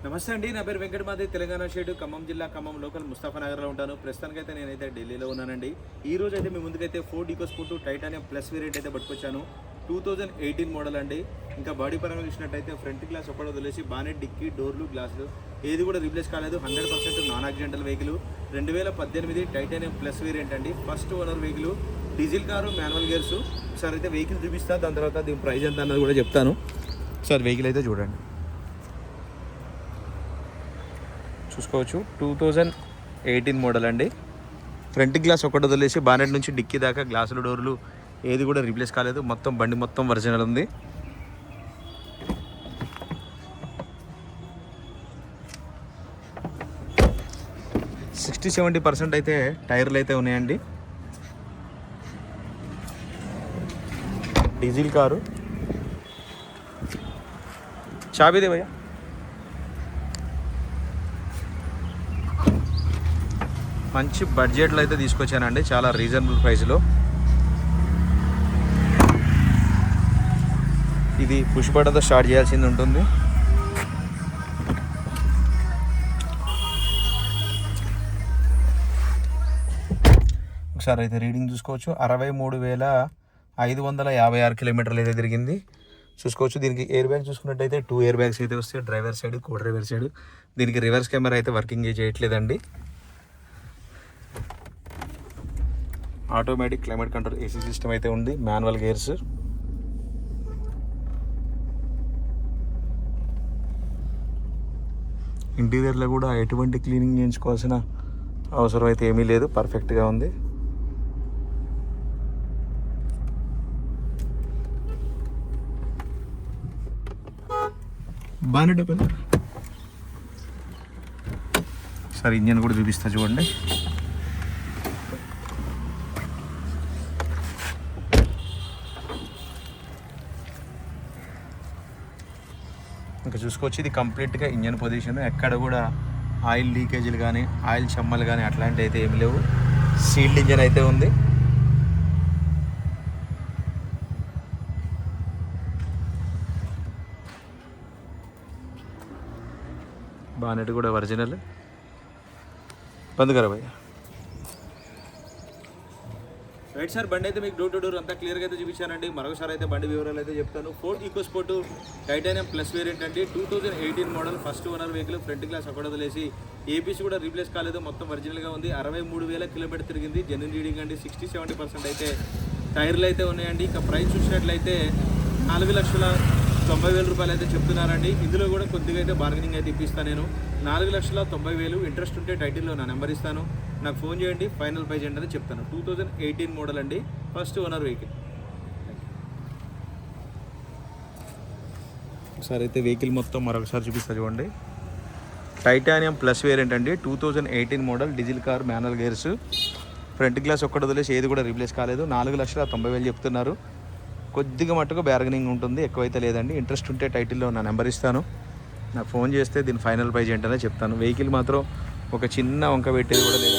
నమస్తే అండి, నా పేరు వెంకటమాది. తెలంగాణ స్టేట్ ఖమ్మం జిల్లా ఖమ్మం లోకల్ ముస్తాఫానగర్లో ఉంటాను. ప్రస్తుతానికైతే నేనైతే ఢిల్లీలో ఉన్నానండి. ఈ రోజు అయితే మీ ముందుకైతే Ford EcoSport titanium plus variant అయితే పట్టుకొచ్చాను. 2018 మోడల్ అండి. ఇంకా బాడీ పరంగా చూసినట్టయితే ఫ్రంట్ గ్లాస్ ఒక్కడ వదిలేసి బానెట్, డిక్కీ, డోర్లు, గ్లాసులు ఏది కూడా రీప్లేస్ కాలేదు. 100% non accidental vehicle. 2018 titanium plus variant అండి. First owner vehicle, diesel car, manual gears. Sir అయితే వెహికల్ చూపిస్తాను, దాని తర్వాత దీని ప్రైస్ ఎంత అన్నది కూడా చెప్తాను. సార్ వెహికల్ అయితే చూడండి, చూసుకోవచ్చు. 2018 మోడల్ అండి. ఫ్రంట్ గ్లాస్ ఒకటి వదిలేసి బానెట్ నుంచి డిక్కీ దాకా గ్లాసులు, డోర్లు ఏది కూడా రీప్లేస్ కాలేదు. మొత్తం బండి మొత్తం ఒరిజినల్ ఉంది. సిక్స్టీ 70% అయితే టైర్లు అయితే ఉన్నాయండి. Diesel car. చాబీదే భయ్యా. మంచి బడ్జెట్లో అయితే తీసుకొచ్చానండి, చాలా రీజనబుల్ ప్రైస్లో. ఇది పుష్ బటన్తో స్టార్ట్ చేయాల్సింది ఉంటుంది. ఒకసారి అయితే రీడింగ్ చూసుకోవచ్చు. 63,556 కిలోమీటర్లు అయితే తిరిగింది చూసుకోవచ్చు. దీనికి ఎయిర్ బ్యాగ్ చూసుకున్నట్టయితే 2 ఎయిర్ బ్యాగ్స్ అయితే వస్తాయి, డ్రైవర్ సైడ్, కో డ్రైవర్ సైడ్. దీనికి రివర్స్ కెమెరా అయితే వర్కింగ్ చేయట్లేదండి. Automatic climate control AC system అయితే ఉంది. Manual gears. ఇంటీరియర్లో కూడా ఎటువంటి క్లీనింగ్ చేయించుకోవాల్సిన అవసరం అయితే ఏమీ లేదు, పర్ఫెక్ట్గా ఉంది. Bonnet open. సరే ఇంజన్ కూడా చూపిస్తా చూడండి. ఇంకా చూసుకోవచ్చు, ఇది కంప్లీట్గా ఇంజన్ పొజిషన్. ఎక్కడ కూడా ఆయిల్ లీకేజీలు కానీ, ఆయిల్ చెమ్మలు కానీ అట్లాంటివి అయితే ఏమి లేవు. సీల్డ్ ఇంజన్ అయితే ఉంది. బానెట్ కూడా ఒరిజినల్. బంద్ కరా భయ్యా. రైట్ సార్, బండి అయితే మీకు డోర్ టు డోర్ అంతా క్లియర్గా అయితే చూపించానండి. మరొకసారి అయితే బండి వివరాలు అయితే చెప్తాను. Ford EcoSport titanium plus variant అండి. 2018 model, first owner vehicle. Front glass ఒకటి వదిలేసి ఏపీసీ కూడా రీప్లేస్ కాలేదు, మొత్తం ఒరిజినల్గా ఉంది. 63,000 కిలోమీటర్ తిరిగింది. జెన్యున్ రీడింగ్ అండి. 60-70% అయితే టైర్లు అయితే ఉన్నాయండి. ఇక ప్రైస్ చూసినట్లయితే 4,90,000 రూపాయలు అయితే చెప్తున్నారండి. ఇందులో కూడా కొద్దిగా అయితే బార్గెనింగ్ అయితే ఇప్పిస్తాను నేను. 4,90,000. ఇంట్రెస్ట్ ఉంటే టైటిల్లో నా నెంబర్ ఇస్తాను, నాకు ఫోన్ చేయండి. ఫైనల్ ప్రైస్ ఏంటనే చెప్తాను. 2018 మోడల్ అండి, ఫస్ట్ ఓనర్ వెహికల్. ఒకసారి అయితే వెహికల్ మొత్తం మరొకసారి చూపిస్తా చూడండి. టైటానియం ప్లస్ వేరియంట్ అండి. 2018 model, diesel car, manual gears. Front glass ఒక్కటి వదిలేసి ఏది కూడా రీప్లేస్ కాలేదు. 4,90,000 చెప్తున్నారు. కొద్దిగా మట్టుకు బార్గెనింగ్ ఉంటుంది, ఎక్కువైతే లేదండి. ఇంట్రెస్ట్ ఉంటే టైటిల్లో నా నెంబర్ ఇస్తాను, నాకు ఫోన్ చేస్తే దీని ఫైనల్ ప్రైస్ ఏంటనే చెప్తాను. వెహికల్ మాత్రం ఒక చిన్న వంక పెట్టేది కూడా లేదు.